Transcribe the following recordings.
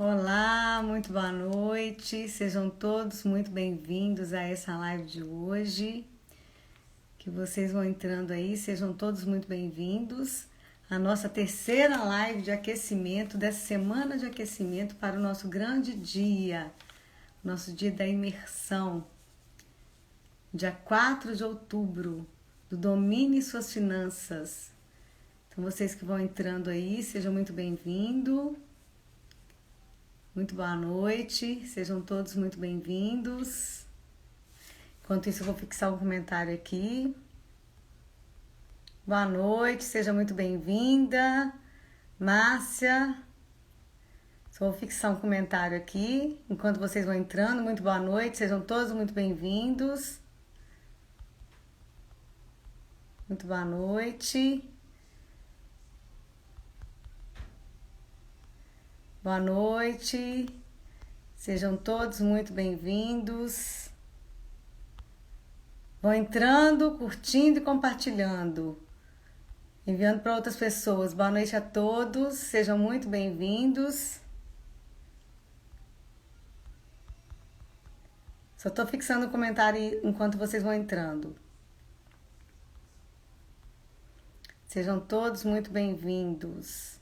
Olá, muito boa noite. Sejam todos muito bem-vindos a essa live de hoje. Que vocês vão entrando aí, sejam todos muito bem-vindos. A nossa terceira live de aquecimento, dessa semana de aquecimento para o nosso grande dia, nosso dia da imersão, dia 4 de outubro, do Domine Suas Finanças. Então, vocês que vão entrando aí, sejam muito bem-vindos. Muito boa noite, sejam todos muito bem-vindos. Enquanto isso, eu vou fixar um comentário aqui. Boa noite, seja muito bem-vinda, Márcia. Só vou fixar um comentário aqui. Enquanto vocês vão entrando, muito boa noite, sejam todos muito bem-vindos. Muito boa noite. Boa noite, sejam todos muito bem-vindos. Vão entrando, curtindo e compartilhando, enviando para outras pessoas. Boa noite a todos, sejam muito bem-vindos. Só estou fixando o comentário enquanto vocês vão entrando. Sejam todos muito bem-vindos.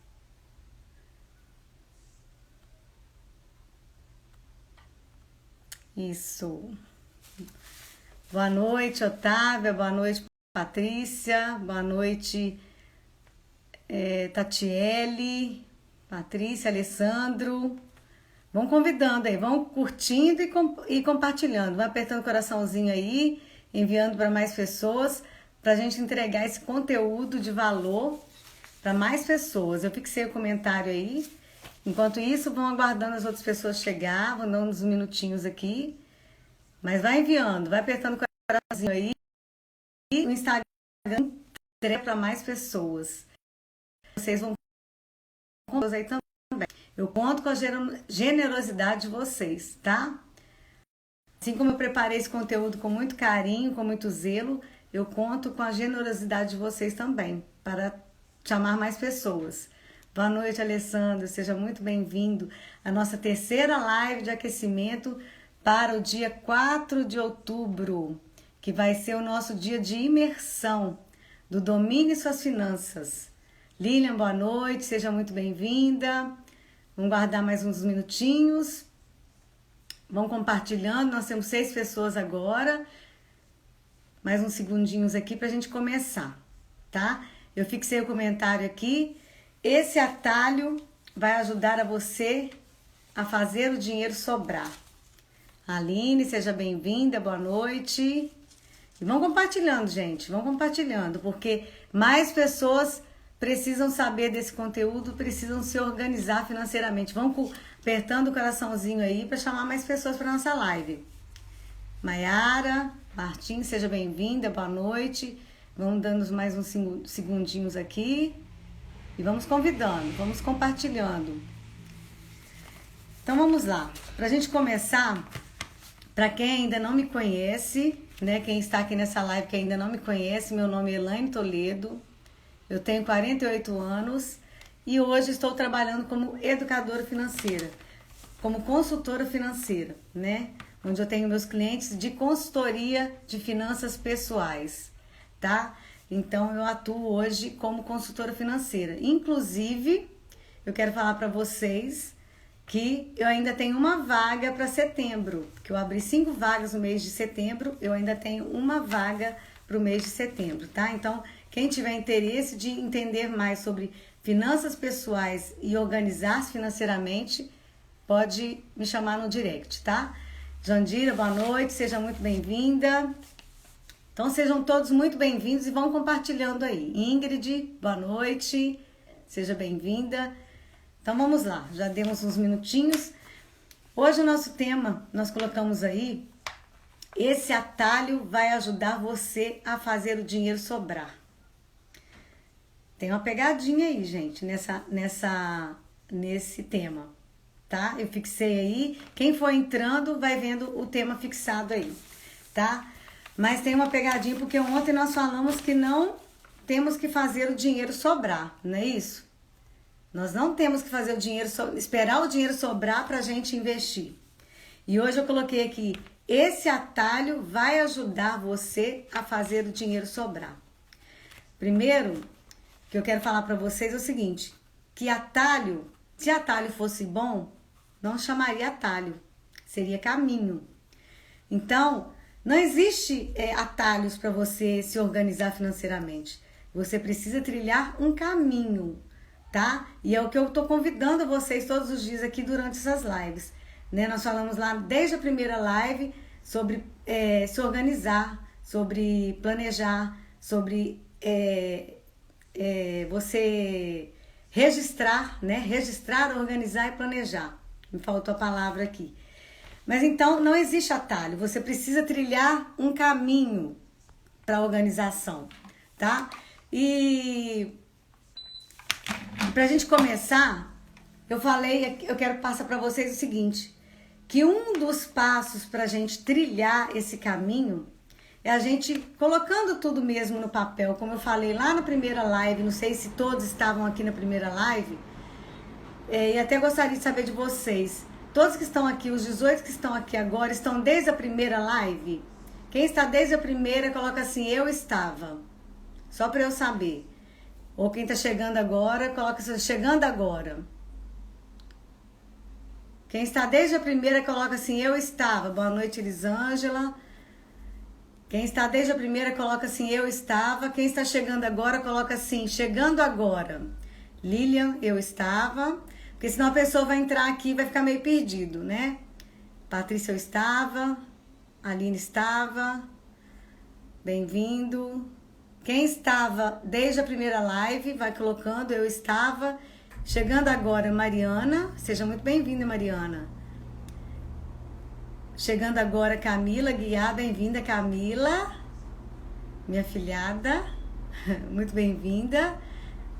Isso. Boa noite, Otávia. Boa noite, Patrícia. Boa noite, Tatiele, Patrícia, Alessandro. Vão convidando aí, vão curtindo e compartilhando. Vão apertando o coraçãozinho aí, enviando para mais pessoas, para a gente entregar esse conteúdo de valor para mais pessoas. Eu fixei o comentário aí. Enquanto isso, vão aguardando as outras pessoas chegar, vão dando uns minutinhos aqui. Mas vai enviando, vai apertando o coraçãozinho aí. E o Instagram entrega para mais pessoas. Vocês vão com aí também. Eu conto com a generosidade de vocês, tá? Assim como eu preparei esse conteúdo com muito carinho, com muito zelo, eu conto com a generosidade de vocês também, para chamar mais pessoas. Boa noite, Alessandro. Seja muito bem-vindo à nossa terceira live de aquecimento para o dia 4 de outubro, que vai ser o nosso dia de imersão do Domine Suas Finanças. Lilian, boa noite. Seja muito bem-vinda. Vamos guardar mais uns minutinhos. Vão compartilhando. Nós temos 6 pessoas agora. Mais uns segundinhos aqui para a gente começar, tá? Eu fixei o comentário aqui. Esse atalho vai ajudar a você a fazer o dinheiro sobrar. Aline, seja bem-vinda, boa noite. E vão compartilhando, gente, vão compartilhando, porque mais pessoas precisam saber desse conteúdo, precisam se organizar financeiramente. Vão apertando o coraçãozinho aí para chamar mais pessoas para nossa live. Maiara, Martins, seja bem-vinda, boa noite. Vamos dando mais uns segundinhos aqui. E vamos convidando, vamos compartilhando. Então vamos lá. Para a gente começar, para quem ainda não me conhece, né? Quem está aqui nessa live que ainda não me conhece, meu nome é Elaine Toledo. Eu tenho 48 anos e hoje estou trabalhando como educadora financeira, como consultora financeira, né? Onde eu tenho meus clientes de consultoria de finanças pessoais, tá? Então, eu atuo hoje como consultora financeira. Inclusive, eu quero falar para vocês que eu ainda tenho uma vaga para setembro, que eu abri 5 vagas no mês de setembro, eu ainda tenho uma vaga para o mês de setembro, tá? Então, quem tiver interesse de entender mais sobre finanças pessoais e organizar-se financeiramente, pode me chamar no direct, tá? Jandira, boa noite, seja muito bem-vinda. Então, sejam todos muito bem-vindos e vão compartilhando aí. Ingrid, boa noite, seja bem-vinda. Então, vamos lá, já demos uns minutinhos. Hoje, o nosso tema, nós colocamos aí, esse atalho vai ajudar você a fazer o dinheiro sobrar. Tem uma pegadinha aí, gente, nesse tema, tá? Eu fixei aí, quem for entrando vai vendo o tema fixado aí, tá? Mas tem uma pegadinha, porque ontem nós falamos que não temos que fazer o dinheiro sobrar, não é isso? Nós não temos que fazer o dinheiro, esperar o dinheiro sobrar para a gente investir. E hoje eu coloquei aqui, esse atalho vai ajudar você a fazer o dinheiro sobrar. Primeiro, que eu quero falar para vocês é o seguinte, que atalho, se atalho fosse bom, não chamaria atalho, seria caminho. Então, não existe atalhos para você se organizar financeiramente. Você precisa trilhar um caminho, tá? E é o que eu tô convidando vocês todos os dias aqui durante essas lives, né? Nós falamos lá desde a primeira live sobre se organizar, sobre planejar, sobre você registrar, né? Registrar, organizar e planejar. Me faltou a palavra aqui. Mas então não existe atalho, você precisa trilhar um caminho para a organização, tá? E pra gente começar, eu quero passar para vocês o seguinte, que um dos passos pra gente trilhar esse caminho é a gente colocando tudo mesmo no papel, como eu falei lá na primeira live, não sei se todos estavam aqui na primeira live, e até gostaria de saber de vocês, todos que estão aqui, os 18 que estão aqui agora, estão desde a primeira live? Quem está desde a primeira, coloca assim, eu estava, só para eu saber. Ou quem está chegando agora, coloca assim, chegando agora. Quem está desde a primeira, coloca assim, eu estava. Boa noite, Elisângela. Quem está desde a primeira, coloca assim, eu estava. Quem está chegando agora, coloca assim, chegando agora. Lilian, eu estava. Porque senão a pessoa vai entrar aqui e vai ficar meio perdido, né? Patrícia, eu estava. Aline estava. Bem-vindo. Quem estava desde a primeira live, vai colocando, eu estava. Chegando agora, Mariana. Seja muito bem-vinda, Mariana. Chegando agora, Camila Guiar. Bem-vinda, Camila. Minha filhada. Muito bem-vinda.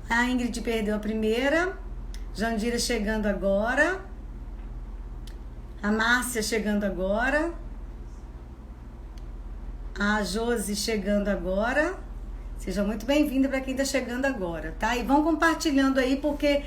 A Ingrid perdeu a primeira. Jandira chegando agora. A Márcia chegando agora. A Josi chegando agora. Seja muito bem-vinda para quem está chegando agora, tá? E vão compartilhando aí, porque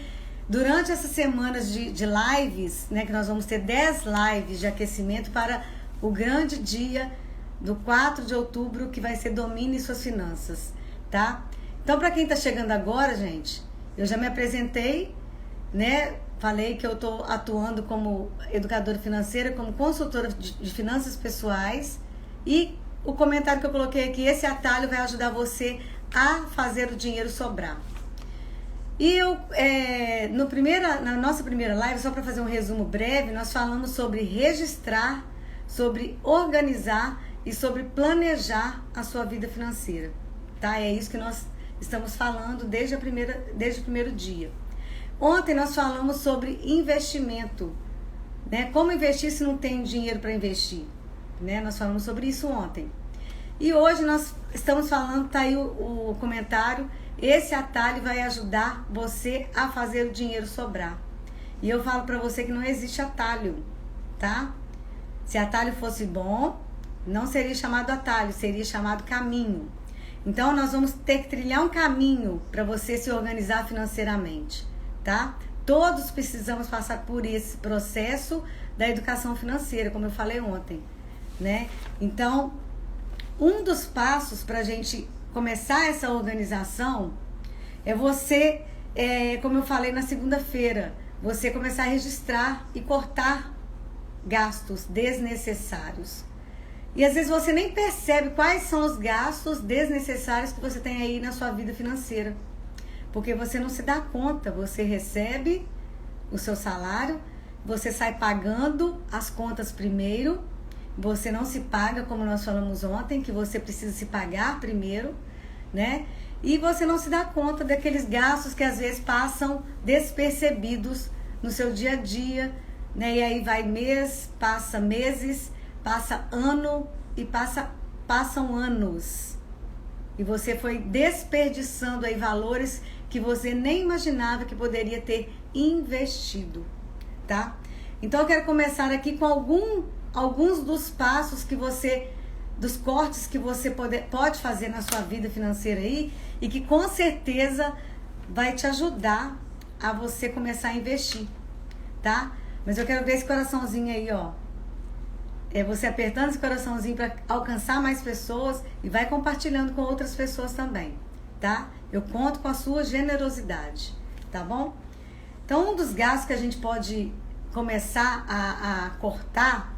durante essas semanas de lives, né, que nós vamos ter 10 lives de aquecimento para o grande dia do 4 de outubro, que vai ser Domine Suas Finanças, tá? Então, para quem está chegando agora, gente, eu já me apresentei, né? Falei que eu estou atuando como educadora financeira, como consultora de finanças pessoais, e o comentário que eu coloquei aqui, esse atalho vai ajudar você a fazer o dinheiro sobrar. E eu, na nossa primeira live, só para fazer um resumo breve, nós falamos sobre registrar, sobre organizar e sobre planejar a sua vida financeira, tá? É isso que nós estamos falando desde o primeiro dia. Ontem nós falamos sobre investimento, né? Como investir se não tem dinheiro para investir, né? Nós falamos sobre isso ontem. E hoje nós estamos falando, tá aí o comentário, esse atalho vai ajudar você a fazer o dinheiro sobrar. E eu falo para você que não existe atalho, tá? Se atalho fosse bom, não seria chamado atalho, seria chamado caminho. Então nós vamos ter que trilhar um caminho para você se organizar financeiramente, tá? Todos precisamos passar por esse processo da educação financeira, como eu falei ontem, né? Então, um dos passos para a gente começar essa organização é você, como eu falei na segunda-feira, você começar a registrar e cortar gastos desnecessários. E às vezes você nem percebe quais são os gastos desnecessários que você tem aí na sua vida financeira. Porque você não se dá conta, você recebe o seu salário, você sai pagando as contas primeiro, você não se paga, como nós falamos ontem, que você precisa se pagar primeiro, né? E você não se dá conta daqueles gastos que às vezes passam despercebidos no seu dia a dia, né? E aí vai mês, passa meses, passa ano e passam anos. E você foi desperdiçando aí valores que você nem imaginava que poderia ter investido, tá? Então eu quero começar aqui com alguns dos passos que você, dos cortes que você pode fazer na sua vida financeira aí, e que com certeza vai te ajudar a você começar a investir, tá? Mas eu quero ver esse coraçãozinho aí, ó. É você apertando esse coraçãozinho para alcançar mais pessoas e vai compartilhando com outras pessoas também, tá? Eu conto com a sua generosidade, tá bom? Então, um dos gastos que a gente pode começar a cortar,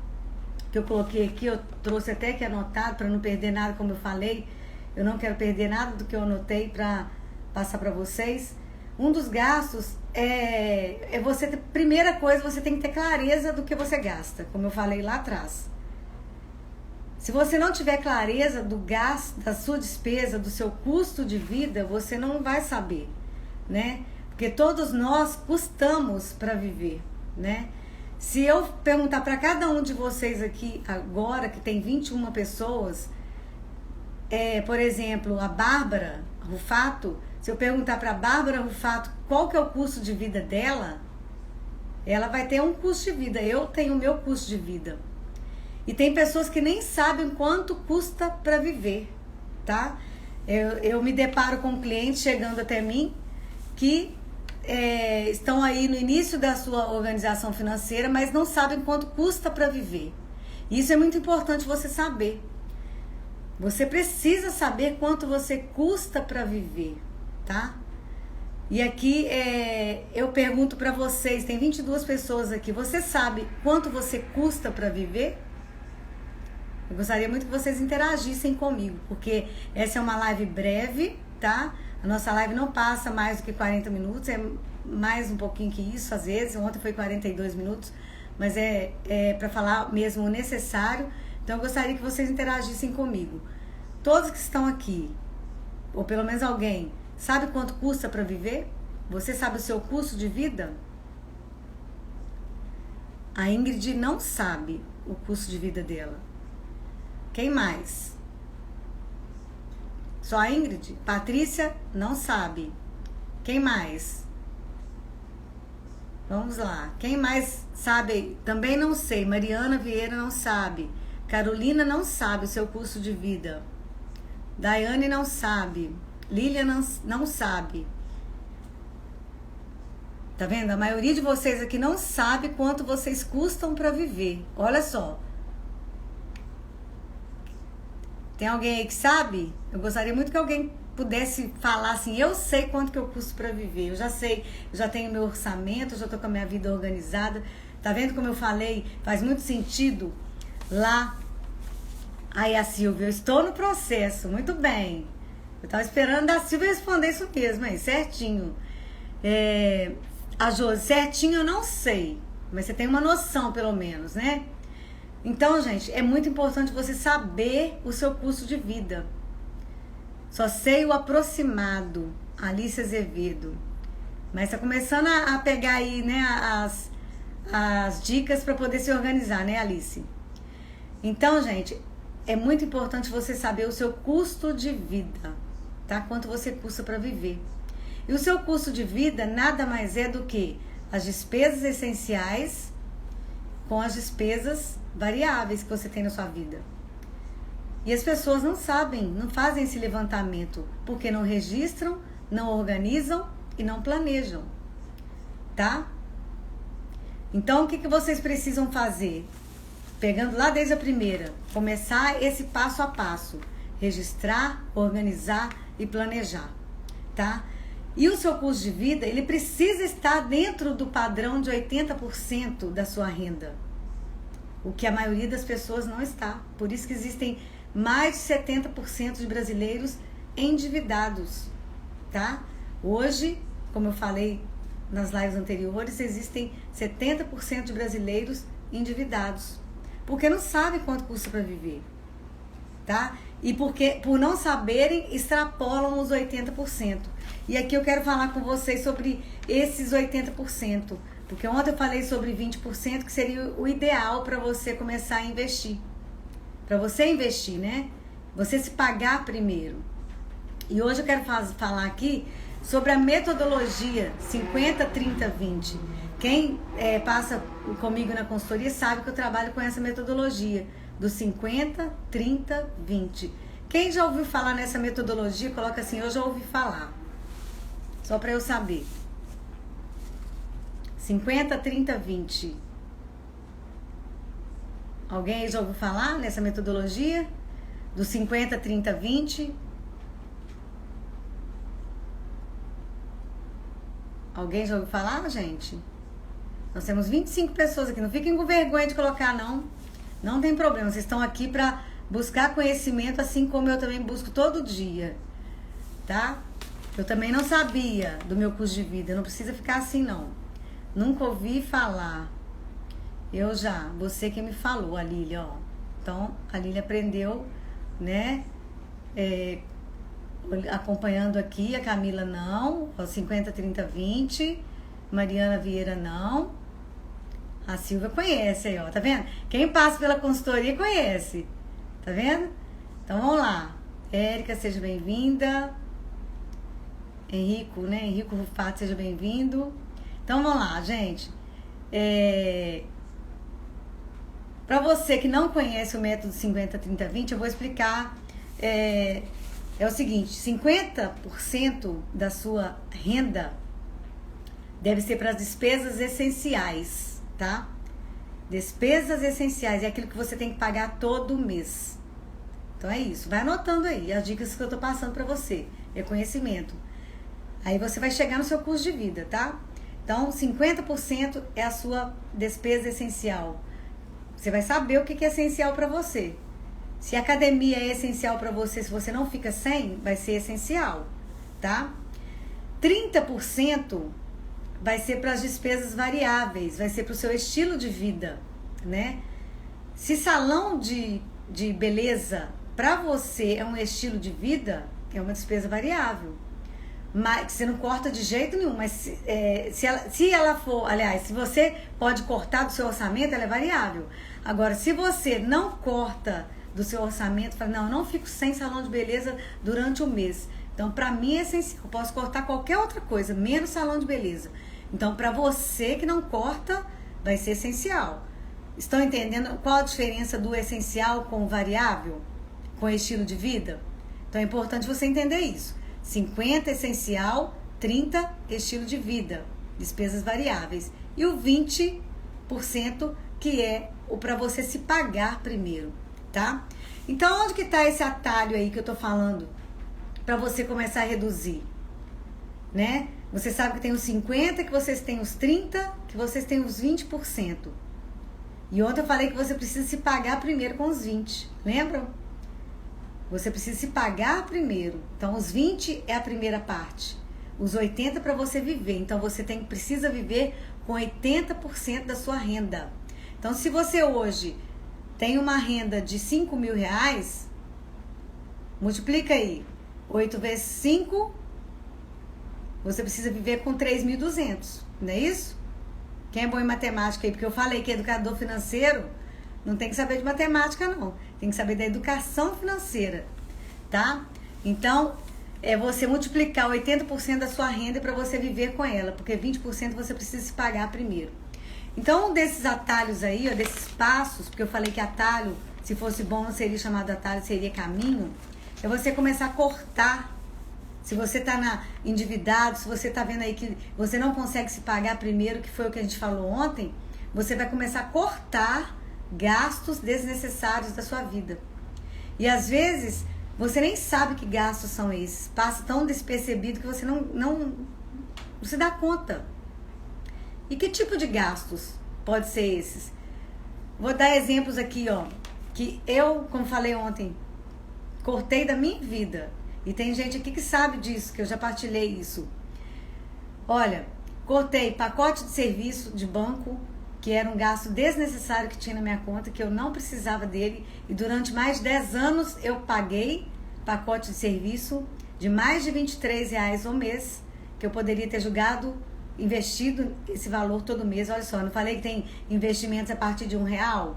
que eu coloquei aqui, eu trouxe até aqui anotado para não perder nada, como eu falei, eu não quero perder nada do que eu anotei para passar para vocês. Um dos gastos é você ter, primeira coisa, você tem que ter clareza do que você gasta, como eu falei lá atrás. Se você não tiver clareza do gasto, da sua despesa, do seu custo de vida, você não vai saber, né? Porque todos nós custamos para viver, né? Se eu perguntar para cada um de vocês aqui agora, que tem 21 pessoas, por exemplo, a Bárbara Rufato, se eu perguntar para a Bárbara Rufato qual que é o custo de vida dela, ela vai ter um custo de vida. Eu tenho o meu custo de vida. E tem pessoas que nem sabem quanto custa para viver, tá? Eu me deparo com clientes chegando até mim que estão aí no início da sua organização financeira, mas não sabem quanto custa para viver. Isso é muito importante você saber. Você precisa saber quanto você custa para viver, tá? E aqui eu pergunto para vocês, tem 22 pessoas aqui, você sabe quanto você custa para viver? Eu gostaria muito que vocês interagissem comigo, porque essa é uma live breve, tá? A nossa live não passa mais do que 40 minutos, é mais um pouquinho que isso às vezes, ontem foi 42 minutos, mas é para falar mesmo o necessário. Então eu gostaria que vocês interagissem comigo. Todos que estão aqui, ou pelo menos alguém, sabe quanto custa para viver? Você sabe o seu custo de vida? A Ingrid não sabe o custo de vida dela. Quem mais? Só a Ingrid? Patrícia não sabe. Quem mais? Vamos lá. Quem mais sabe? Também não sei. Mariana Vieira não sabe. Carolina não sabe o seu custo de vida. Daiane não sabe. Lilian não sabe. Tá vendo? A maioria de vocês aqui não sabe quanto vocês custam para viver. Olha só. Tem alguém aí que sabe? Eu gostaria muito que alguém pudesse falar assim, eu sei quanto que eu custo para viver, eu já sei, eu já tenho meu orçamento, eu já tô com a minha vida organizada. Tá vendo como eu falei? Faz muito sentido lá. Aí a Silvia, eu estou no processo, muito bem. Eu tava esperando a Silvia responder isso mesmo, aí, certinho. A Josi, certinho eu não sei, mas você tem uma noção pelo menos, né? Então, gente, é muito importante você saber o seu custo de vida. Só sei o aproximado, Alice Azevedo. Mas tá começando a pegar aí, né, as dicas para poder se organizar, né, Alice? Então, gente, é muito importante você saber o seu custo de vida, tá? Quanto você custa para viver. E o seu custo de vida nada mais é do que as despesas essenciais com as despesas variáveis que você tem na sua vida. E as pessoas não sabem, não fazem esse levantamento, porque não registram, não organizam e não planejam, tá? Então, o que vocês precisam fazer? Pegando lá desde a primeira, começar esse passo a passo, registrar, organizar e planejar, tá? E o seu custo de vida, ele precisa estar dentro do padrão de 80% da sua renda. O que a maioria das pessoas não está. Por isso que existem mais de 70% de brasileiros endividados, tá? Hoje, como eu falei nas lives anteriores, existem 70% de brasileiros endividados. Porque não sabem quanto custa para viver, tá? E porque, por não saberem, extrapolam os 80%. E aqui eu quero falar com vocês sobre esses 80%. Porque ontem eu falei sobre 20%, que seria o ideal para você começar a investir. Para você investir, né? Você se pagar primeiro. E hoje eu quero falar aqui sobre a metodologia 50-30-20. Quem passa comigo na consultoria sabe que eu trabalho com essa metodologia do 50-30-20. Quem já ouviu falar nessa metodologia, coloca assim, eu já ouvi falar. Só para eu saber. 50, 30, 20. Alguém aí já ouviu falar nessa metodologia? Do 50, 30, 20? Alguém já ouviu falar, gente? Nós temos 25 pessoas aqui. Não fiquem com vergonha de colocar, não. Não tem problema. Vocês estão aqui para buscar conhecimento, assim como eu também busco todo dia. Tá? Eu também não sabia do meu curso de vida. Não precisa ficar assim, não. Nunca ouvi falar. Eu já. Você que me falou, a Lília, ó. Então, a Lília aprendeu, né? Acompanhando aqui. A Camila não. Ó, 50, 30, 20. Mariana Vieira não. A Silvia conhece aí, ó. Tá vendo? Quem passa pela consultoria conhece. Tá vendo? Então, vamos lá. Érica, seja bem-vinda. Henrico, né? Henrico Rufato, seja bem-vindo. Então, vamos lá, gente. Para você que não conhece o método 50, 30, 20, eu vou explicar. É o seguinte, 50% da sua renda deve ser para as despesas essenciais, tá? Despesas essenciais é aquilo que você tem que pagar todo mês. Então é isso, vai anotando aí as dicas que eu tô passando para você, é conhecimento. Aí você vai chegar no seu custo de vida, tá? Então 50% é a sua despesa essencial. Você vai saber o que é essencial para você. Se a academia é essencial para você, se você não fica sem, vai ser essencial, tá? 30% vai ser para as despesas variáveis, vai ser para o seu estilo de vida, né? Se salão de beleza para você é um estilo de vida, é uma despesa variável. Mas você não corta de jeito nenhum, mas se ela for, aliás, se você pode cortar do seu orçamento, ela é variável. Agora, se você não corta do seu orçamento, fala, não, eu não fico sem salão de beleza durante o mês. Então, para mim é essencial, eu posso cortar qualquer outra coisa, menos salão de beleza. Então, para você que não corta, vai ser essencial. Estão entendendo qual a diferença do essencial com o variável, com o estilo de vida? Então, é importante você entender isso. 50 essencial, 30 estilo de vida, despesas variáveis. E o 20% que é o para você se pagar primeiro, tá? Então, onde que tá esse atalho aí que eu tô falando? Para você começar a reduzir, né? Você sabe que tem os 50, que vocês têm os 30, que vocês têm os 20%. E ontem eu falei que você precisa se pagar primeiro com os 20, lembram? Você precisa se pagar primeiro. Então, os 20 é a primeira parte. Os 80 para você viver. Então, você precisa viver com 80% da sua renda. Então, se você hoje tem uma renda de 5 mil reais, multiplica aí. 8 vezes 5, você precisa viver com 3.200. Não é isso? Quem é bom em matemática aí? Porque eu falei que educador financeiro não tem que saber de matemática, não. Tem que saber da educação financeira, tá? Então, é você multiplicar 80% da sua renda para você viver com ela, porque 20% você precisa se pagar primeiro. Então, um desses atalhos aí, ó, desses passos, porque eu falei que atalho, se fosse bom, não seria chamado atalho, seria caminho, é você começar a cortar. Se você está endividado, se você está vendo aí que você não consegue se pagar primeiro, que foi o que a gente falou ontem, você vai começar a cortar gastos desnecessários da sua vida. E às vezes você nem sabe que gastos são esses, passa tão despercebido que você não se dá conta. E que tipo de gastos pode ser esses? Vou dar exemplos aqui, ó, que eu, como falei ontem, cortei da minha vida. E tem gente aqui que sabe disso, que eu já partilhei isso. Olha, cortei pacote de serviço de banco, que era um gasto desnecessário que tinha na minha conta, que eu não precisava dele. E durante mais de 10 anos eu paguei pacote de serviço de mais de R$ 23 ao mês, que eu poderia ter investido esse valor todo mês. Olha só, não falei que tem investimentos a partir de R$1?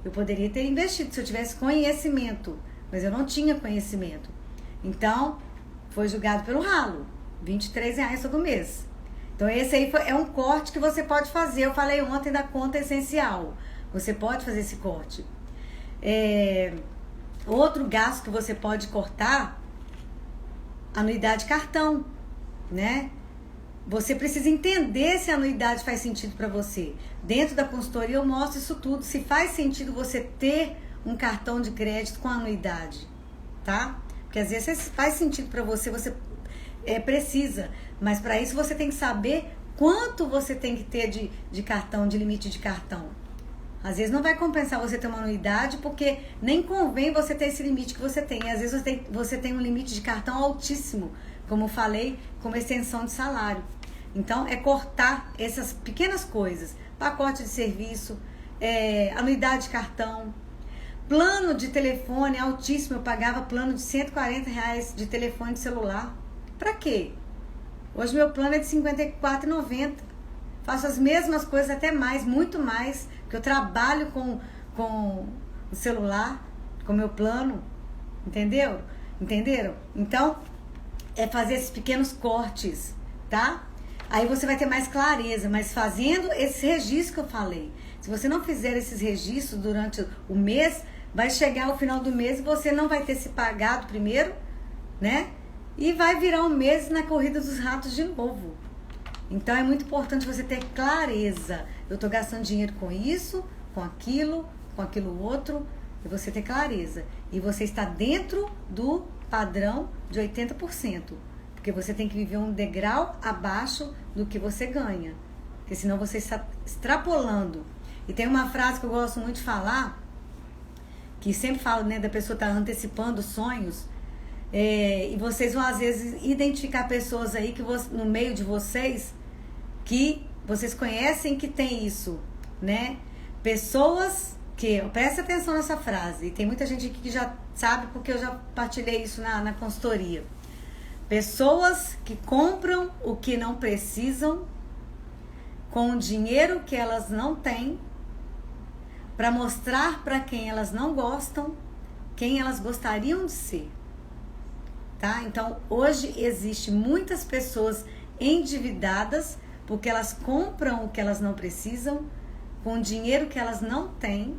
Eu poderia ter investido se eu tivesse conhecimento, mas eu não tinha conhecimento. Então, foi julgado pelo ralo, R$23 todo mês. Então, esse aí é um corte que você pode fazer. Eu falei ontem da conta essencial. Você pode fazer esse corte. Outro gasto que você pode cortar, anuidade de cartão, né? você precisa entender se a anuidade faz sentido para você. Dentro da consultoria eu mostro isso tudo, se faz sentido você ter um cartão de crédito com anuidade, tá? Porque às vezes faz sentido para você, você precisa, mas para isso você tem que saber quanto você tem que ter de cartão, de limite de cartão. Às vezes não vai compensar você ter uma anuidade, porque nem convém você ter esse limite que você tem. Às vezes você tem um limite de cartão altíssimo, como eu falei, como extensão de salário. Então, é cortar essas pequenas coisas. Pacote de serviço, anuidade de cartão, plano de telefone altíssimo. Eu pagava plano de R$140 de telefone de celular. Pra quê? Hoje meu plano é de R$54,90. Faço as mesmas coisas, até mais, muito mais, porque eu trabalho com o celular, com o meu plano, entenderam? Então, é fazer esses pequenos cortes, tá? Aí você vai ter mais clareza, mas fazendo esse registro que eu falei. Se você não fizer esses registros durante o mês, vai chegar ao final do mês e você não vai ter se pagado primeiro, né? E vai virar um mês na corrida dos ratos de novo. Então é muito importante você ter clareza. Eu estou gastando dinheiro com isso, com aquilo outro, e você ter clareza. E você está dentro do padrão de 80%. Porque você tem que viver um degrau abaixo do que você ganha. Porque senão você está extrapolando. E tem uma frase que eu gosto muito de falar, que sempre falo, né, da pessoa estar antecipando sonhos. E vocês vão às vezes identificar pessoas aí que no meio de vocês que vocês conhecem que tem isso, né? Pessoas que, presta atenção nessa frase, e tem muita gente aqui que já sabe porque eu já partilhei isso na consultoria. Pessoas que compram o que não precisam com o dinheiro que elas não têm para mostrar para quem elas não gostam quem elas gostariam de ser. Tá? Então, hoje existe muitas pessoas endividadas porque elas compram o que elas não precisam com dinheiro que elas não têm,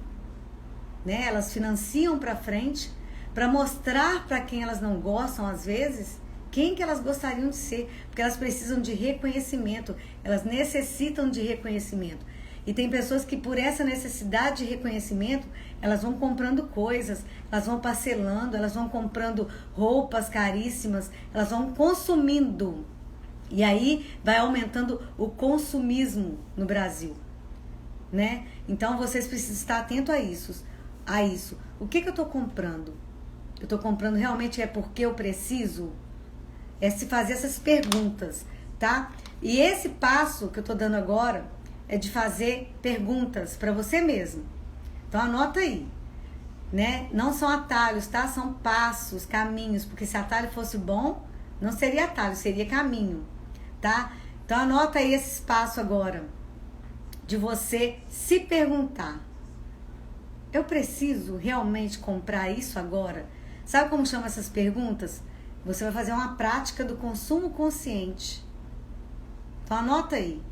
né? Elas financiam para frente para mostrar para quem elas não gostam, às vezes, quem que elas gostariam de ser, porque elas precisam de reconhecimento, elas necessitam de reconhecimento. E tem pessoas que por essa necessidade de reconhecimento, elas vão comprando coisas, elas vão parcelando, elas vão comprando roupas caríssimas, elas vão consumindo. E aí vai aumentando o consumismo no Brasil, né? Então vocês precisam estar atentos a isso. O que eu estou comprando? Eu estou comprando realmente porque eu preciso? É se fazer essas perguntas, tá? E esse passo que eu estou dando agora é de fazer perguntas para você mesmo. Então anota aí, né? Não são atalhos, tá? São passos, caminhos, porque se atalho fosse bom, não seria atalho, seria caminho, tá? Então anota aí esse espaço agora de você se perguntar: eu preciso realmente comprar isso agora? Sabe como chama essas perguntas? Você vai fazer uma prática do consumo consciente. Então anota aí.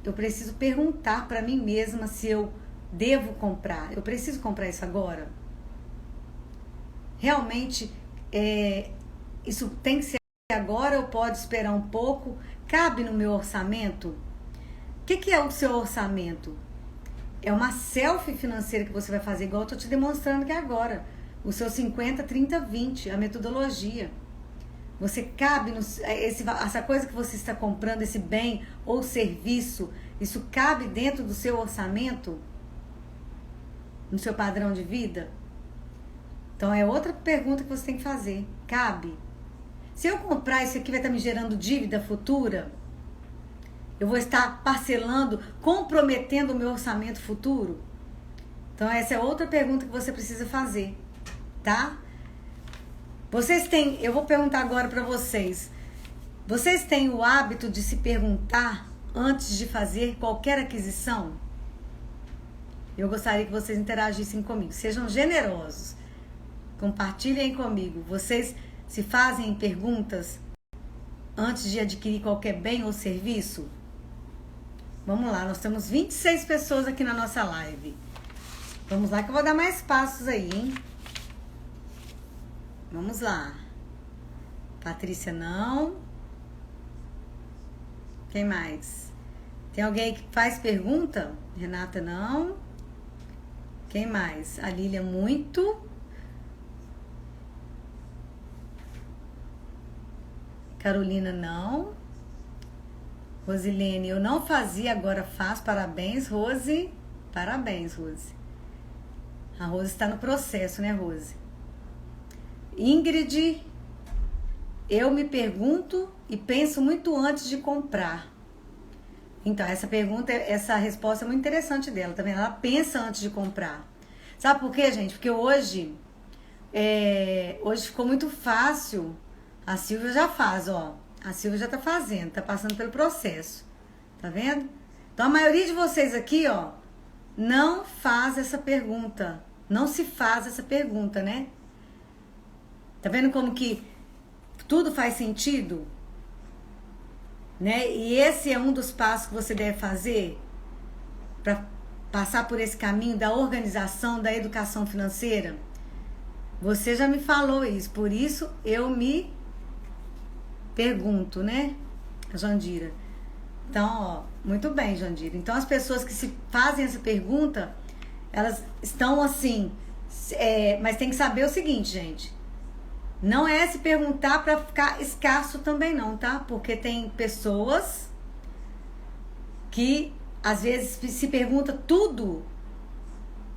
Eu preciso perguntar para mim mesma se eu devo comprar. Eu preciso comprar isso agora? Realmente, isso tem que ser agora ou pode esperar um pouco? Cabe no meu orçamento? O que é o seu orçamento? É uma selfie financeira que você vai fazer, igual eu estou te demonstrando aqui agora. O seu 50, 30, 20, a metodologia. Você cabe essa coisa que você está comprando, esse bem ou serviço, isso cabe dentro do seu orçamento? No seu padrão de vida? Então é outra pergunta que você tem que fazer. Cabe? Se eu comprar isso aqui, vai estar me gerando dívida futura? Eu vou estar parcelando, comprometendo o meu orçamento futuro? Então essa é outra pergunta que você precisa fazer, tá? Eu vou perguntar agora para vocês. Vocês têm o hábito de se perguntar antes de fazer qualquer aquisição? Eu gostaria que vocês interagissem comigo. Sejam generosos. Compartilhem comigo. Vocês se fazem perguntas antes de adquirir qualquer bem ou serviço? Vamos lá, nós temos 26 pessoas aqui na nossa live. Vamos lá que eu vou dar mais passos aí, hein? Vamos lá. Patrícia, não. Quem mais? Tem alguém que faz pergunta? Renata, não. Quem mais? A Lília, muito. Carolina, não. Rosilene, eu não fazia, agora faço. Parabéns, Rose. Parabéns, Rose. A Rose está no processo, né, Rose? Ingrid, eu me pergunto e penso muito antes de comprar. Então, essa resposta é muito interessante dela, tá vendo? Ela pensa antes de comprar. Sabe por quê, gente? Porque hoje ficou muito fácil. A Silvia já faz, ó. A Silvia já tá fazendo, tá passando pelo processo. Tá vendo? Então, a maioria de vocês aqui, ó, não faz essa pergunta. Não se faz essa pergunta, né? Tá vendo como que tudo faz sentido? Né? E esse é um dos passos que você deve fazer para passar por esse caminho da organização, da educação financeira. Você já me falou isso, por isso eu me pergunto, né, Jandira? Então, ó, muito bem, Jandira. Então, as pessoas que se fazem essa pergunta, elas estão assim, mas tem que saber o seguinte, gente. Não é se perguntar para ficar escasso também não, tá? Porque tem pessoas que às vezes se pergunta tudo,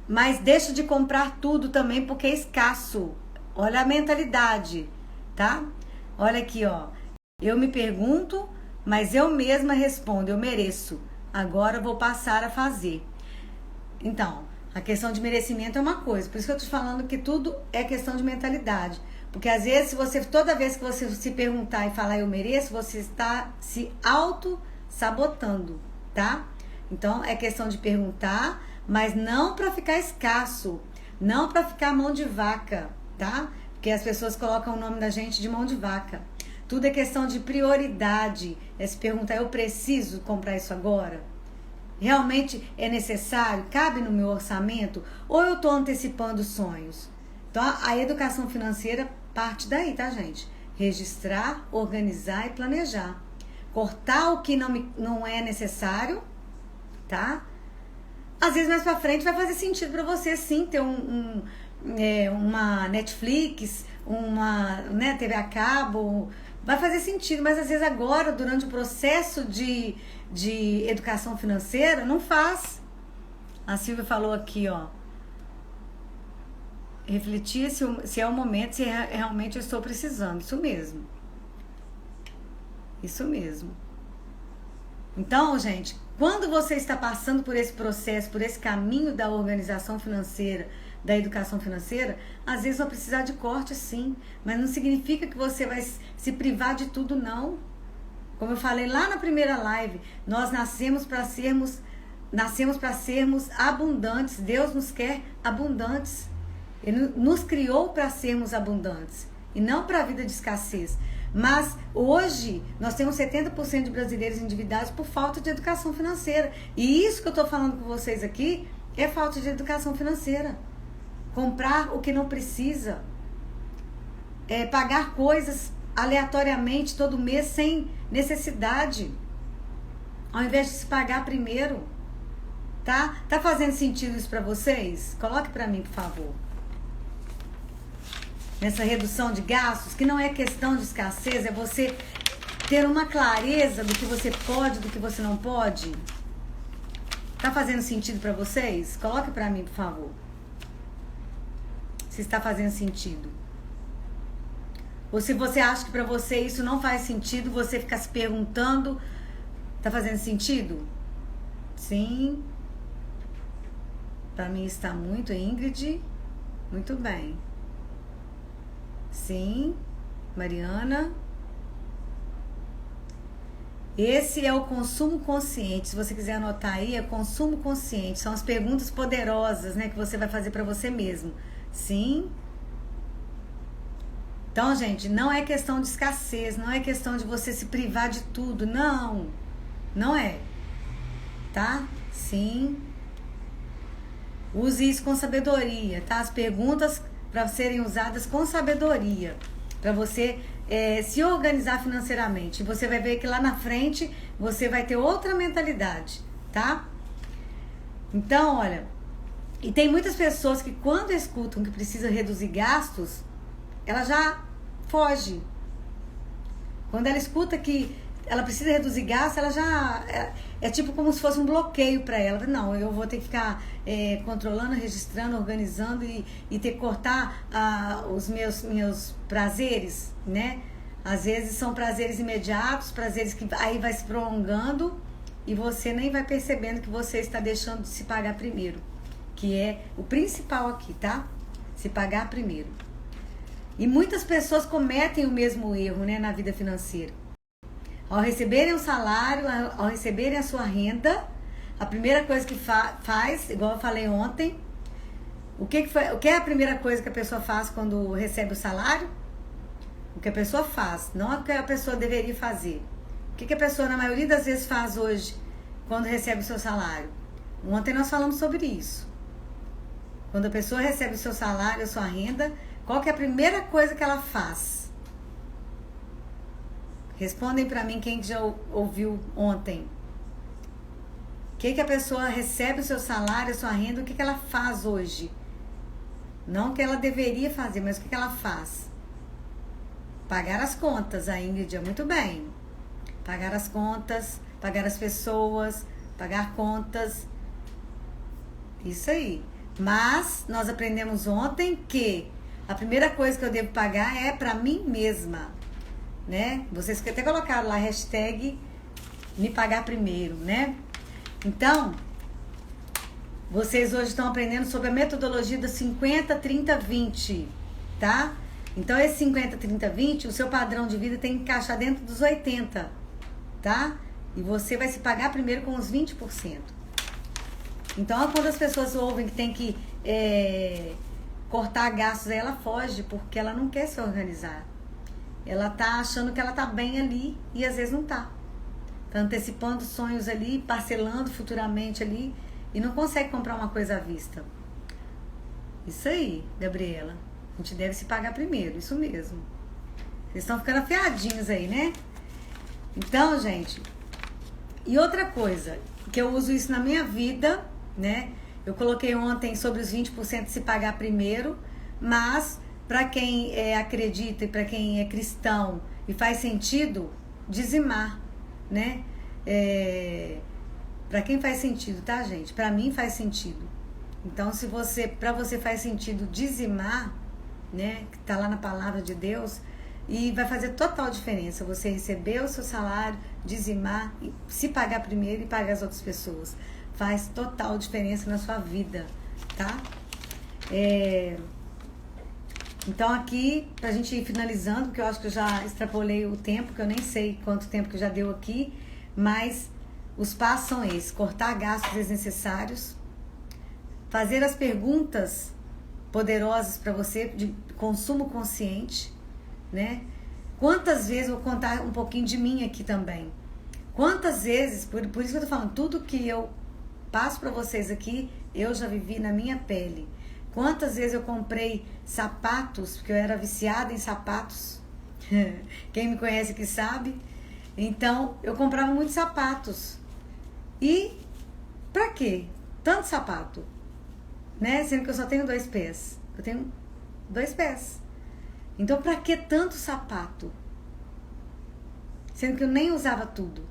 mas deixa de comprar tudo também porque é escasso. Olha a mentalidade, tá? Olha aqui, ó. Eu me pergunto, mas eu mesma respondo, eu mereço. Agora eu vou passar a fazer. Então, a questão de merecimento é uma coisa. Por isso que eu tô falando que tudo é questão de mentalidade. Porque às vezes, toda vez que você se perguntar e falar eu mereço, você está se auto-sabotando, tá? Então, é questão de perguntar, mas não para ficar escasso, não para ficar mão de vaca, tá? Porque as pessoas colocam o nome da gente de mão de vaca. Tudo é questão de prioridade. É se perguntar, eu preciso comprar isso agora? Realmente é necessário? Cabe no meu orçamento? Ou eu estou antecipando sonhos? Então, a educação financeira parte daí, tá, gente? Registrar, organizar e planejar. Cortar o que não é necessário, tá? Às vezes, mais pra frente, vai fazer sentido pra você, sim, ter uma Netflix, uma TV a cabo. Vai fazer sentido, mas às vezes agora, durante o processo de educação financeira, não faz. A Silvia falou aqui, ó. Refletir se é o momento, se realmente eu estou precisando. Isso mesmo. Isso mesmo. Então, gente, quando você está passando por esse processo, por esse caminho da organização financeira, da educação financeira, às vezes vai precisar de corte, sim. Mas não significa que você vai se privar de tudo, não. Como eu falei lá na primeira live, nós nascemos para sermos abundantes. Deus nos quer abundantes. Ele nos criou para sermos abundantes e não para a vida de escassez. Mas hoje nós temos 70% de brasileiros endividados por falta de educação financeira. E isso que eu estou falando com vocês aqui é falta de educação financeira. Comprar o que não precisa. Pagar coisas aleatoriamente todo mês sem necessidade. Ao invés de se pagar primeiro. Tá? Tá fazendo sentido isso para vocês? Coloque para mim, por favor. Nessa redução de gastos, que não é questão de escassez, é você ter uma clareza do que você pode, do que você não pode. Tá fazendo sentido para vocês? Coloque para mim, por favor. Se está fazendo sentido. Ou se você acha que para você isso não faz sentido, você fica se perguntando, tá fazendo sentido? Sim. Para mim está muito, Ingrid. Muito bem. Sim, Mariana. Esse é o consumo consciente. Se você quiser anotar aí, é consumo consciente. São as perguntas poderosas, né, que você vai fazer para você mesmo. Sim. Então, gente, não é questão de escassez, não é questão de você se privar de tudo. Não. Não é. Tá? Sim. Use isso com sabedoria, tá? As perguntas para serem usadas com sabedoria, para você se organizar financeiramente. Você vai ver que lá na frente você vai ter outra mentalidade, tá? Então, olha, e tem muitas pessoas que quando escutam que precisa reduzir gastos, ela já foge. Quando ela escuta que ela precisa reduzir gastos, ela já... É tipo como se fosse um bloqueio para ela. Não, eu vou ter que ficar controlando, registrando, organizando e ter que cortar os meus prazeres, né? Às vezes são prazeres imediatos, prazeres que aí vai se prolongando e você nem vai percebendo que você está deixando de se pagar primeiro. Que é o principal aqui, tá? Se pagar primeiro. E muitas pessoas cometem o mesmo erro, né, na vida financeira. Ao receberem o salário, ao receberem a sua renda, a primeira coisa que faz, igual eu falei ontem, o que é a primeira coisa que a pessoa faz quando recebe o salário? O que a pessoa faz, não o que a pessoa deveria fazer. O que a pessoa, na maioria das vezes, faz hoje, quando recebe o seu salário? Ontem nós falamos sobre isso. Quando a pessoa recebe o seu salário, a sua renda, qual que é a primeira coisa que ela faz? Respondem para mim quem já ouviu ontem. O que a pessoa recebe o seu salário, a sua renda, o que ela faz hoje? Não o que ela deveria fazer, mas o que ela faz? Pagar as contas, a Ingrid, muito bem. Pagar as contas, pagar as pessoas, pagar contas. Isso aí. Mas nós aprendemos ontem que a primeira coisa que eu devo pagar é para mim mesma, né? Vocês até colocaram lá hashtag me pagar primeiro, né? Então, vocês hoje estão aprendendo sobre a metodologia do 50, 30, 20, tá? Então, esse 50, 30, 20, o seu padrão de vida tem que encaixar dentro dos 80, tá? E você vai se pagar primeiro com os 20%. Então, quando as pessoas ouvem que tem que cortar gastos, aí ela foge, porque ela não quer se organizar. Ela tá achando que ela tá bem ali e às vezes não tá. Tá antecipando sonhos ali, parcelando futuramente ali e não consegue comprar uma coisa à vista. Isso aí, Gabriela. A gente deve se pagar primeiro, isso mesmo. Vocês estão ficando afiadinhos aí, né? Então, gente, e outra coisa, que eu uso isso na minha vida, né? Eu coloquei ontem sobre os 20% de se pagar primeiro, mas para quem acredita e para quem é cristão e faz sentido, dizimar, né? Para quem faz sentido, tá, gente? Para mim faz sentido. Então, para você faz sentido dizimar, né? Que tá lá na palavra de Deus, e vai fazer total diferença você receber o seu salário, dizimar, se pagar primeiro e pagar as outras pessoas. Faz total diferença na sua vida, tá? Então aqui, pra gente ir finalizando, porque eu acho que eu já extrapolei o tempo, que eu nem sei quanto tempo que já deu aqui, mas os passos são esses: cortar gastos desnecessários, fazer as perguntas poderosas para você de consumo consciente, né? Quantas vezes, vou contar um pouquinho de mim aqui também. Quantas vezes, por isso que eu tô falando, tudo que eu passo para vocês aqui, eu já vivi na minha pele. Quantas vezes eu comprei sapatos, porque eu era viciada em sapatos. Quem me conhece que sabe. Então, eu comprava muitos sapatos. E pra quê? Tanto sapato, né? Sendo que eu só tenho 2 pés. Eu tenho 2 pés. Então, pra que tanto sapato? Sendo que eu nem usava tudo.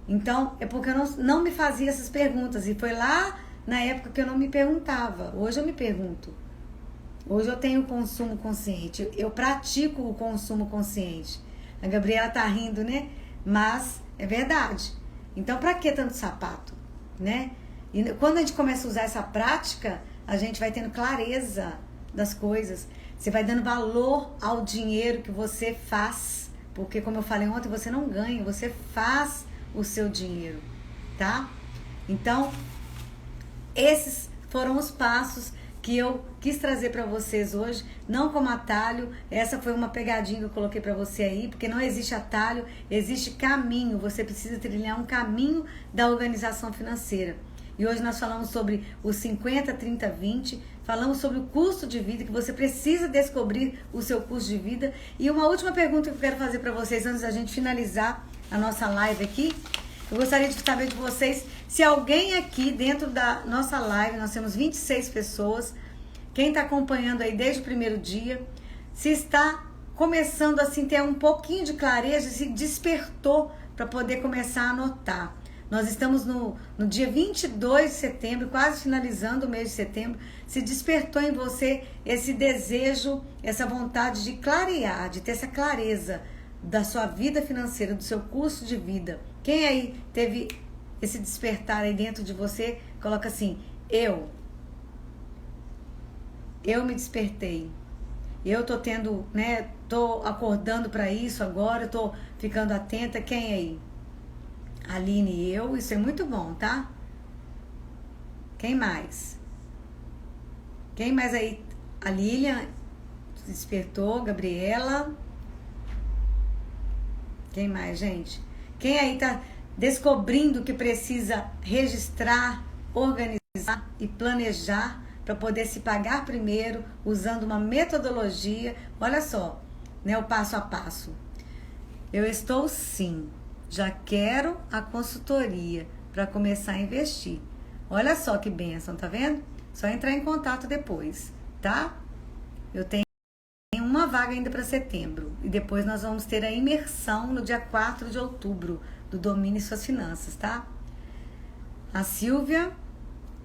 Então, é porque eu não me fazia essas perguntas. E foi lá na época que eu não me perguntava. Hoje eu me pergunto. Hoje eu tenho consumo consciente. Eu pratico o consumo consciente. A Gabriela tá rindo, né? Mas é verdade. Então, pra que tanto sapato? Né? E quando a gente começa a usar essa prática, a gente vai tendo clareza das coisas. Você vai dando valor ao dinheiro que você faz. Porque, como eu falei ontem, você não ganha, você faz o seu dinheiro, tá? Então, esses foram os passos que eu quis trazer para vocês hoje, não como atalho. Essa foi uma pegadinha que eu coloquei para você aí, porque não existe atalho, existe caminho. Você precisa trilhar um caminho da organização financeira. E hoje nós falamos sobre os 50, 30, 20. Falamos sobre o custo de vida, que você precisa descobrir o seu custo de vida. E uma última pergunta que eu quero fazer para vocês antes da gente finalizar a nossa live aqui. Eu gostaria de saber de vocês se alguém aqui dentro da nossa live, nós temos 26 pessoas, quem está acompanhando aí desde o primeiro dia, se está começando assim ter um pouquinho de clareza, se despertou para poder começar a anotar. Nós estamos no dia 22 de setembro, quase finalizando o mês de setembro. Se despertou em você esse desejo, essa vontade de clarear, de ter essa clareza da sua vida financeira, do seu custo de vida. Quem aí teve esse despertar aí dentro de você, coloca assim, eu me despertei. Eu tô tendo, né, tô acordando para isso agora, tô ficando atenta. Quem aí? Aline e eu, isso é muito bom, tá? Quem mais? Quem mais aí? A Lilian se despertou, Gabriela. Quem mais, gente? Quem aí tá descobrindo que precisa registrar, organizar e planejar para poder se pagar primeiro, usando uma metodologia? Olha só, né, o passo a passo. Eu estou sim. Já quero a consultoria para começar a investir. Olha só que bênção, tá vendo? Só entrar em contato depois, tá? Eu tenho uma vaga ainda para setembro. E depois nós vamos ter a imersão no dia 4 de outubro do Domine Suas Finanças, tá? A Silvia,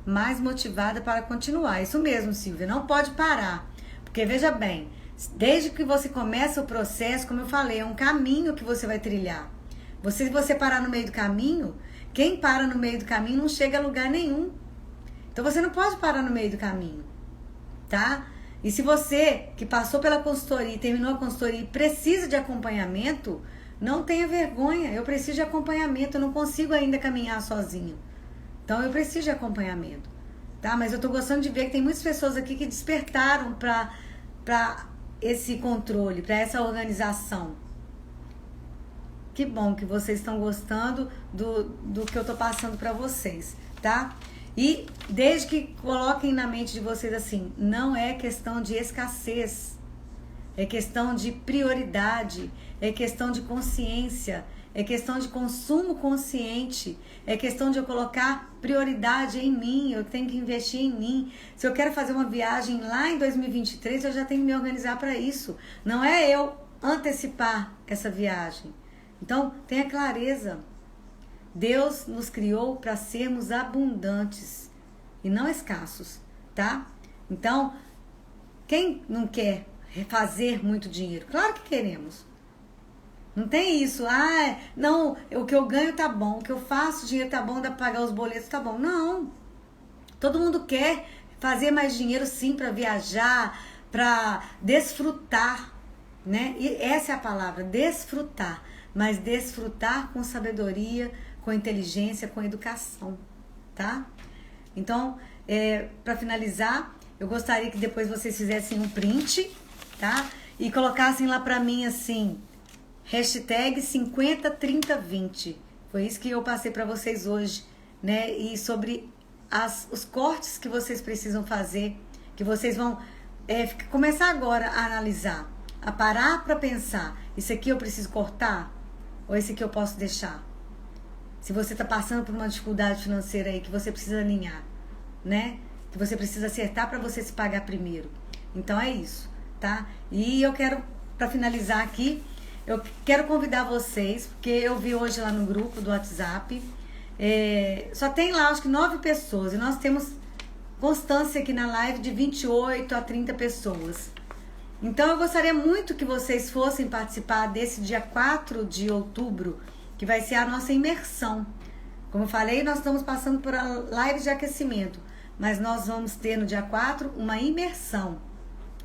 mais motivada para continuar. Isso mesmo, Silvia, não pode parar. Porque veja bem, desde que você começa o processo, como eu falei, é um caminho que você vai trilhar. Se você parar no meio do caminho, quem para no meio do caminho não chega a lugar nenhum. Então você não pode parar no meio do caminho, tá? E se você que passou pela consultoria e terminou a consultoria e precisa de acompanhamento, não tenha vergonha. Eu preciso de acompanhamento, eu não consigo ainda caminhar sozinho. Então eu preciso de acompanhamento, tá? Mas eu tô gostando de ver que tem muitas pessoas aqui que despertaram para esse controle, para essa organização. Que bom que vocês estão gostando do que eu tô passando para vocês, tá? E desde que coloquem na mente de vocês assim, não é questão de escassez, é questão de prioridade, é questão de consciência, é questão de consumo consciente, é questão de eu colocar prioridade em mim, eu tenho que investir em mim. Se eu quero fazer uma viagem lá em 2023, eu já tenho que me organizar para isso. Não é eu antecipar essa viagem. Então, tenha clareza. Deus nos criou para sermos abundantes e não escassos, tá? Então, quem não quer fazer muito dinheiro? Claro que queremos. Não tem isso, não, o que eu ganho tá bom, o que eu faço, dinheiro tá bom, dá pra pagar os boletos, tá bom. Não. Todo mundo quer fazer mais dinheiro sim para viajar, para desfrutar, né? E essa é a palavra, desfrutar. Mas desfrutar com sabedoria, com inteligência, com educação, tá? Então, para finalizar, eu gostaria que depois vocês fizessem um print, tá? E colocassem lá para mim assim, hashtag 503020. Foi isso que eu passei para vocês hoje, né? E sobre os cortes que vocês precisam fazer, que vocês vão começar agora a analisar, a parar para pensar, isso aqui eu preciso cortar? Ou esse aqui eu posso deixar? Se você está passando por uma dificuldade financeira aí que você precisa alinhar, né? Que você precisa acertar para você se pagar primeiro. Então é isso, tá? E eu quero, para finalizar aqui, eu quero convidar vocês, porque eu vi hoje lá no grupo do WhatsApp, só tem lá acho que 9 pessoas, e nós temos constância aqui na live de 28 a 30 pessoas. Então eu gostaria muito que vocês fossem participar desse dia 4 de outubro, que vai ser a nossa imersão. Como eu falei, nós estamos passando por a live de aquecimento, mas nós vamos ter no dia 4 uma imersão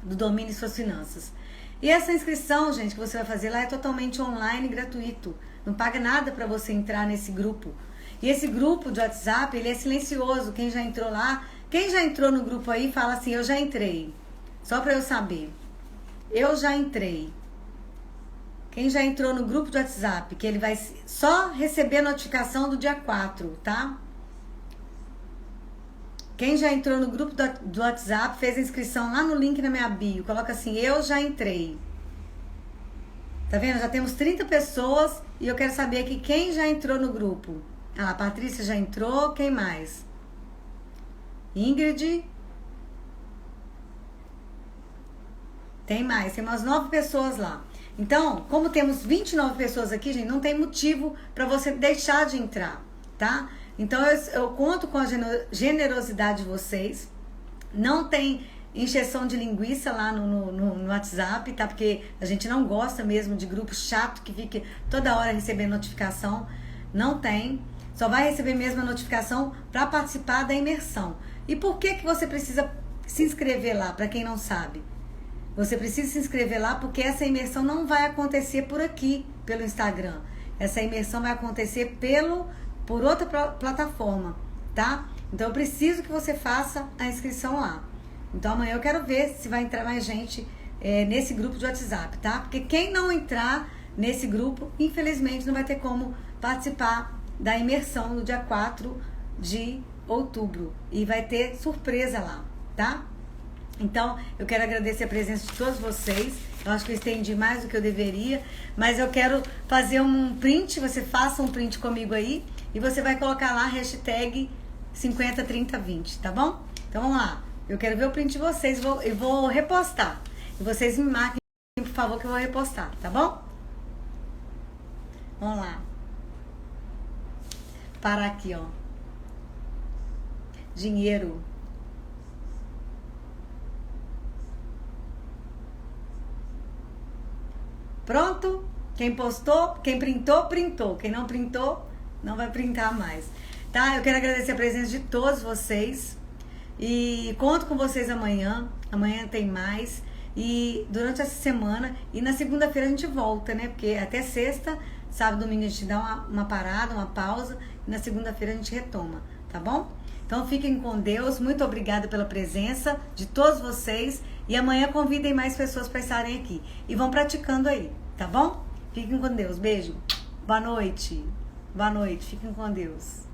do Domine Suas Finanças. E essa inscrição, gente, que você vai fazer lá é totalmente online e gratuito. Não paga nada para você entrar nesse grupo. E esse grupo de WhatsApp, ele é silencioso. Quem já entrou lá, quem já entrou no grupo aí, fala assim, eu já entrei. Só para eu saber. Eu já entrei. Quem já entrou no grupo de WhatsApp, que ele vai só receber a notificação do dia 4, tá? Quem já entrou no grupo do WhatsApp, fez a inscrição lá no link na minha bio. Coloca assim, eu já entrei. Tá vendo? Já temos 30 pessoas e eu quero saber aqui quem já entrou no grupo. Ah, a Patrícia já entrou, quem mais? Ingrid. Tem mais, tem umas 9 pessoas lá. Então, como temos 29 pessoas aqui, gente, não tem motivo para você deixar de entrar, tá? Então, eu conto com a generosidade de vocês. Não tem encheção de linguiça lá no WhatsApp, tá? Porque a gente não gosta mesmo de grupo chato que fique toda hora recebendo notificação. Não tem. Só vai receber mesmo a notificação para participar da imersão. E por que você precisa se inscrever lá, para quem não sabe? Você precisa se inscrever lá porque essa imersão não vai acontecer por aqui, pelo Instagram. Essa imersão vai acontecer por outra plataforma, tá? Então eu preciso que você faça a inscrição lá. Então amanhã eu quero ver se vai entrar mais gente nesse grupo de WhatsApp, tá? Porque quem não entrar nesse grupo, infelizmente não vai ter como participar da imersão no dia 4 de outubro. E vai ter surpresa lá, tá? Então, eu quero agradecer a presença de todos vocês. Eu acho que eu estendi mais do que eu deveria, mas eu quero fazer um print, você faça um print comigo aí e você vai colocar lá hashtag 503020, tá bom? Então vamos lá. Eu quero ver o print de vocês, eu vou repostar. E vocês me marquem, por favor, que eu vou repostar, tá bom? Vamos lá. Parar aqui, ó. Dinheiro. Pronto? Quem postou, quem printou, printou. Quem não printou, não vai printar mais. Tá? Eu quero agradecer a presença de todos vocês. E conto com vocês amanhã. Amanhã tem mais. E durante essa semana. E na segunda-feira a gente volta, né? Porque até sexta, sábado, domingo a gente dá uma parada, uma pausa. E na segunda-feira a gente retoma. Tá bom? Então fiquem com Deus. Muito obrigada pela presença de todos vocês. E amanhã convidem mais pessoas para estarem aqui. E vão praticando aí, tá bom? Fiquem com Deus. Beijo. Boa noite. Boa noite. Fiquem com Deus.